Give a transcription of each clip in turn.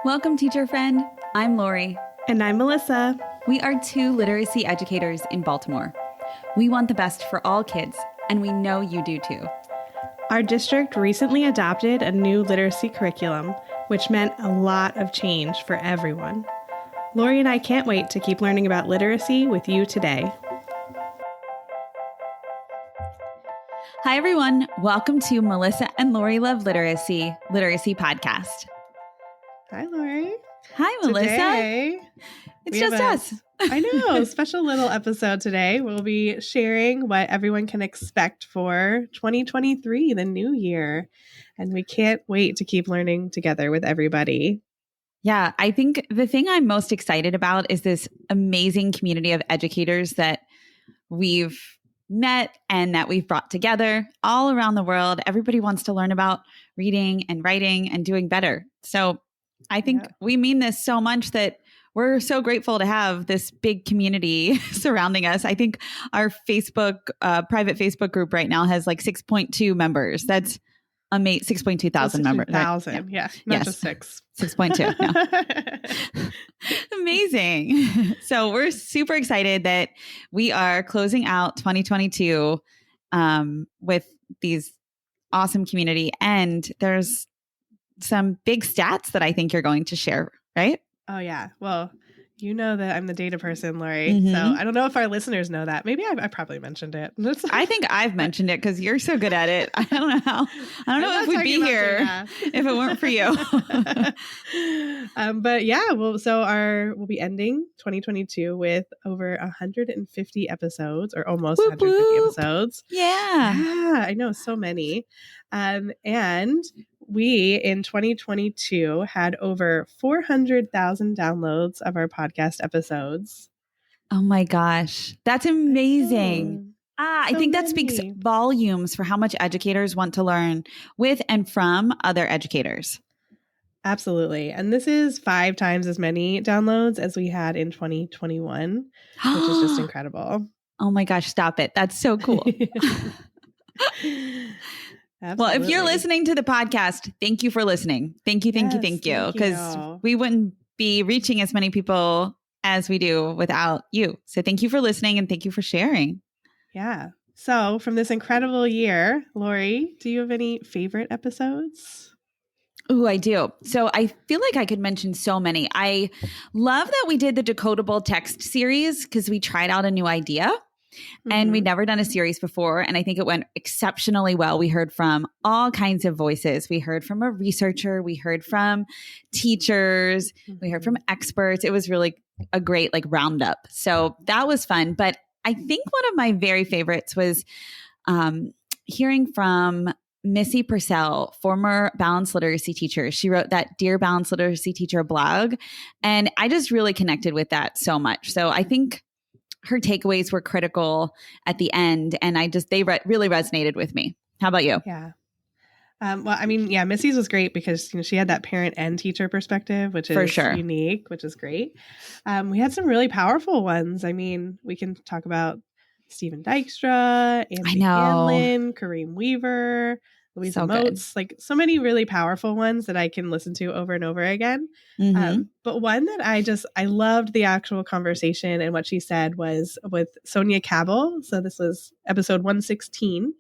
Welcome, teacher friend. I'm Lori. And I'm Melissa. We are two literacy educators in Baltimore. We want the best for all kids, and we know you do too. Our district recently adopted a new literacy curriculum, which meant a lot of change for everyone. Lori and I can't wait to keep learning about literacy with you today. Hi, everyone. Welcome to Melissa and Lori Love Literacy Podcast. Hi, Lori. Hi, Melissa. Today, it's just us. I know, special little episode today. We'll be sharing what everyone can expect for 2023, the new year. And we can't wait to keep learning together with everybody. Yeah, I think the thing I'm most excited about is this amazing community of educators that we've met and that we've brought together all around the world. Everybody wants to learn about reading and writing and doing better. So I think we mean this so much that we're so grateful to have this big community surrounding us. I think our Facebook, private Facebook group right now has like 6.2 members. That's amazing. 6.2 thousand members. 1,000, yeah. Not just 6. 6.2. Yeah. Amazing. So we're super excited that we are closing out 2022 with these awesome community. And there's some big stats that I think you're going to share, right? Oh, yeah. Well, you know that I'm the data person, Lori. Mm-hmm. So I don't know if our listeners know that. Maybe I probably mentioned it. I think I've mentioned it because you're so good at it. I don't know how. I don't know if we'd be here if it weren't for you. But yeah, we'll be ending 2022 with over 150 episodes, or almost 150 episodes. Yeah, I know, so many. And we, in 2022, had over 400,000 downloads of our podcast episodes. Oh my gosh. That's amazing. I think that speaks volumes for how much educators want to learn with and from other educators. Absolutely. And this is 5 times as many downloads as we had in 2021, which is just incredible. Oh my gosh, stop it. That's so cool. Absolutely. Well, if you're listening to the podcast, thank you for listening. Thank you. Because we wouldn't be reaching as many people as we do without you. So thank you for listening and thank you for sharing. Yeah. So from this incredible year, Lori, do you have any favorite episodes? Oh, I do. So I feel like I could mention so many. I love that we did the decodable text series because we tried out a new idea. And we'd never done a series before. And I think it went exceptionally well. We heard from all kinds of voices. We heard from a researcher. We heard from teachers. We heard from experts. It was really a great roundup. So that was fun. But I think one of my very favorites was hearing from Missy Purcell, former Balanced Literacy teacher. She wrote that Dear Balanced Literacy Teacher blog. And I just really connected with that so much. So I think her takeaways were critical at the end, and they really resonated with me. How about you? Yeah. Missy's was great because she had that parent and teacher perspective, which is for sure unique, which is great. We had some really powerful ones. I mean, we can talk about Stephen Dykstra, Andy Hanlon, Kareem Weaver, Louisa Moats, so many really powerful ones that I can listen to over and over again. But one that I loved the actual conversation and what she said was with Sonia Cabell. So this was episode 116.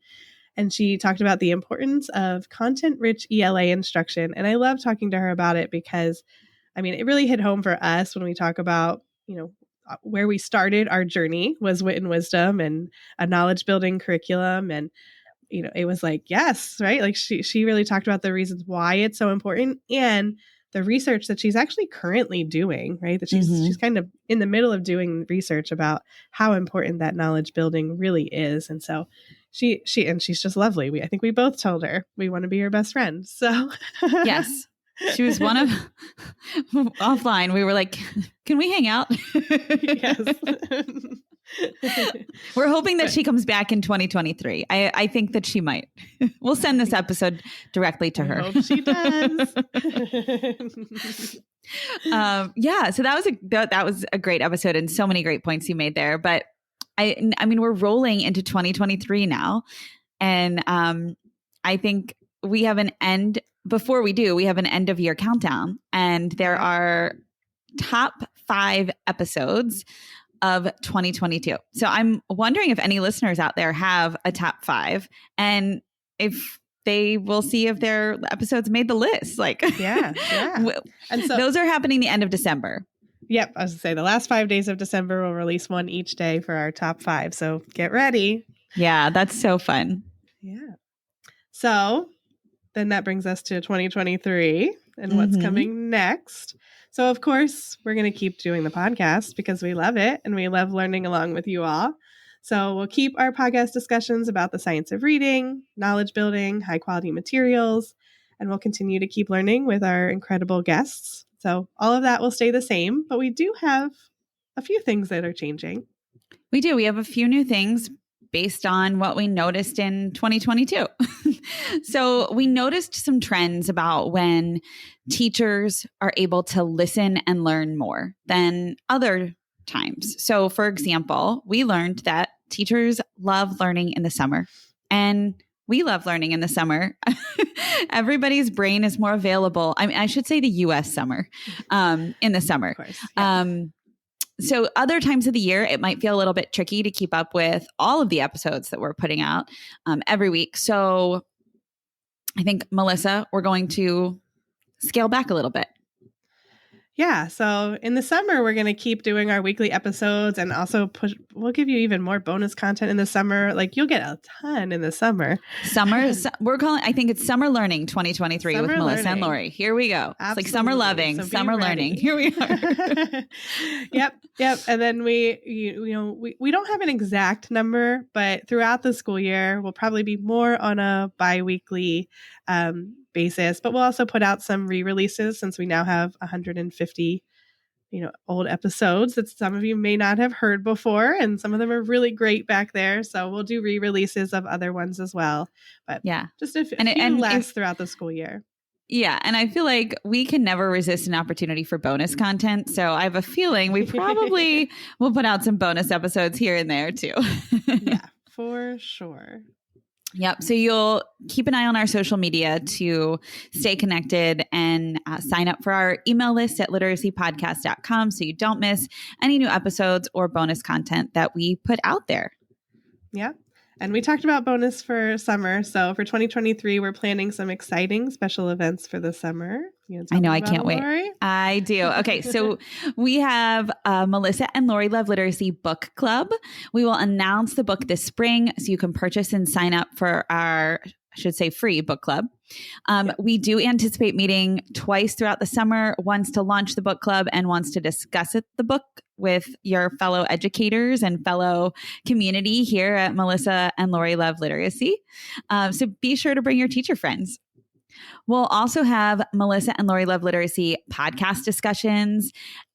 And she talked about the importance of content-rich ELA instruction. And I love talking to her about it because, it really hit home for us when we talk about, where we started our journey was Wit and Wisdom and a knowledge-building curriculum. And it was yes, right? She really talked about the reasons why it's so important and the research that she's actually currently doing, right? That she's kind of in the middle of doing research about how important that knowledge building really is. And so she's just lovely. I think we both told her we want to be her best friend. So yes. She was one of offline. We were like, can we hang out? Yes. We're hoping that she comes back in 2023. I think that she might. We'll send this episode directly to her. I hope she does. So that was a great episode and so many great points you made there. But we're rolling into 2023 now. And I think we have an end before we do, we have an end of year countdown, and there are top 5 episodes of 2022. So I'm wondering if any listeners out there have a top 5, and if they will see if their episodes made the list. Like, yeah. And so those are happening the end of December. Yep. I was going to say the last 5 days of December, we'll release one each day for our top 5. So get ready. Yeah, that's so fun. Yeah. So then that brings us to 2023 and what's coming next. So, of course, we're going to keep doing the podcast because we love it and we love learning along with you all. So we'll keep our podcast discussions about the science of reading, knowledge building, high quality materials, and we'll continue to keep learning with our incredible guests. So all of that will stay the same, but we do have a few things that are changing. We do. We have a few new things based on what we noticed in 2022. So we noticed some trends about when teachers are able to listen and learn more than other times. So for example, we learned that teachers love learning in the summer, and we love learning in the summer. Everybody's brain is more available. I mean, I should say the US summer, in the summer. Of course, yeah. So other times of the year, it might feel a little bit tricky to keep up with all of the episodes that we're putting out every week. So I think, Melissa, we're going to scale back a little bit. Yeah. So in the summer, we're going to keep doing our weekly episodes and also we'll give you even more bonus content in the summer. Like you'll get a ton in the summer. I think it's Summer Learning 2023 with Melissa and Lori. Here we go. Absolutely. It's like summer loving, so summer learning. Here we are. Yep. And then we don't have an exact number, but throughout the school year, we'll probably be more on a biweekly basis, but we'll also put out some re-releases since we now have 150 old episodes that some of you may not have heard before, and some of them are really great back there, so we'll do re-releases of other ones as well, but just a few less throughout the school year. Yeah, and I feel like we can never resist an opportunity for bonus content, so I have a feeling we probably will put out some bonus episodes here and there too. Yeah, for sure. Yep. So you'll keep an eye on our social media to stay connected and sign up for our email list at literacypodcast.com so you don't miss any new episodes or bonus content that we put out there. Yeah. And we talked about bonus for summer. So for 2023, we're planning some exciting special events for the summer. I know. I can't wait. Lori? I do. Okay. So we have Melissa and Lori Love Literacy Book Club. We will announce the book this spring so you can purchase and sign up for our, I should say, free book club. We do anticipate meeting twice throughout the summer, once to launch the book club and once to discuss the book with your fellow educators and fellow community here at Melissa and Lori Love Literacy. So be sure to bring your teacher friends. We'll also have Melissa and Lori Love Literacy podcast discussions.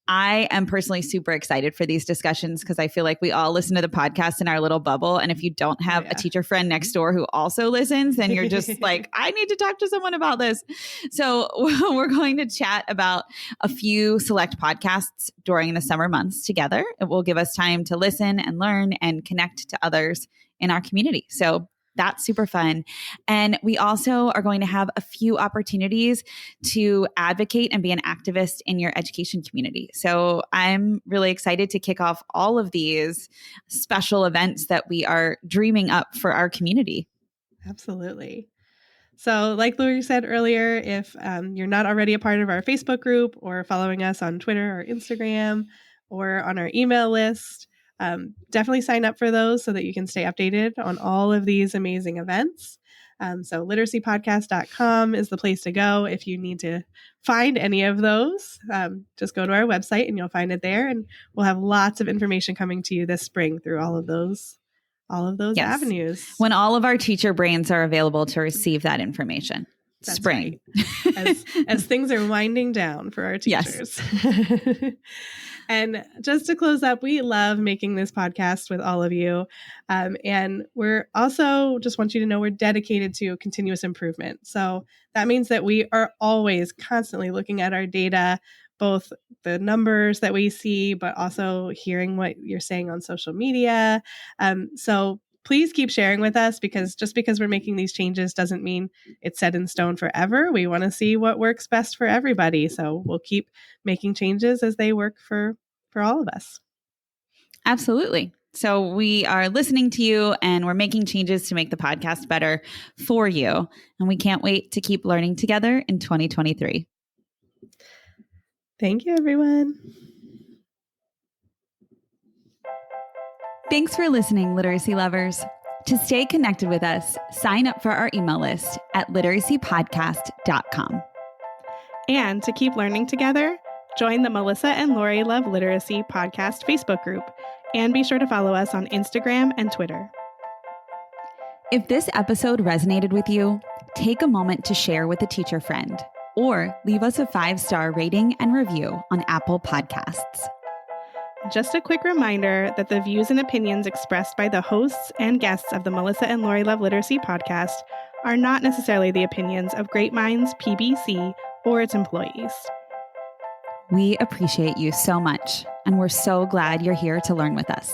I am personally super excited for these discussions because I feel like we all listen to the podcast in our little bubble. And if you don't have a teacher friend next door who also listens, then you're just like, I need to talk to someone about this. So we're going to chat about a few select podcasts during the summer months together. It will give us time to listen and learn and connect to others in our community. So that's super fun. And we also are going to have a few opportunities to advocate and be an activist in your education community. So I'm really excited to kick off all of these special events that we are dreaming up for our community. Absolutely. So like Lori said earlier, if you're not already a part of our Facebook group or following us on Twitter or Instagram or on our email list, definitely sign up for those so that you can stay updated on all of these amazing events. So literacypodcast.com is the place to go if you need to find any of those. Just go to our website and you'll find it there, and we'll have lots of information coming to you this spring through all of those avenues. When all of our teacher brains are available to receive that information. That's spring. Right. As things are winding down for our teachers. Yes. And just to close up, we love making this podcast with all of you. And we're also, just want you to know, we're dedicated to continuous improvement. So that means that we are always constantly looking at our data, both the numbers that we see, but also hearing what you're saying on social media. So please keep sharing with us, because just because we're making these changes doesn't mean it's set in stone forever. We want to see what works best for everybody. So we'll keep making changes as they work for all of us. Absolutely. So we are listening to you and we're making changes to make the podcast better for you. And we can't wait to keep learning together in 2023. Thank you, everyone. Thanks for listening, literacy lovers. To stay connected with us, sign up for our email list at literacypodcast.com. And to keep learning together, join the Melissa and Lori Love Literacy Podcast Facebook group, and be sure to follow us on Instagram and Twitter. If this episode resonated with you, take a moment to share with a teacher friend, or leave us a 5-star rating and review on Apple Podcasts. Just a quick reminder that the views and opinions expressed by the hosts and guests of the Melissa and Lori Love Literacy podcast are not necessarily the opinions of Great Minds PBC or its employees. We appreciate you so much, and we're so glad you're here to learn with us.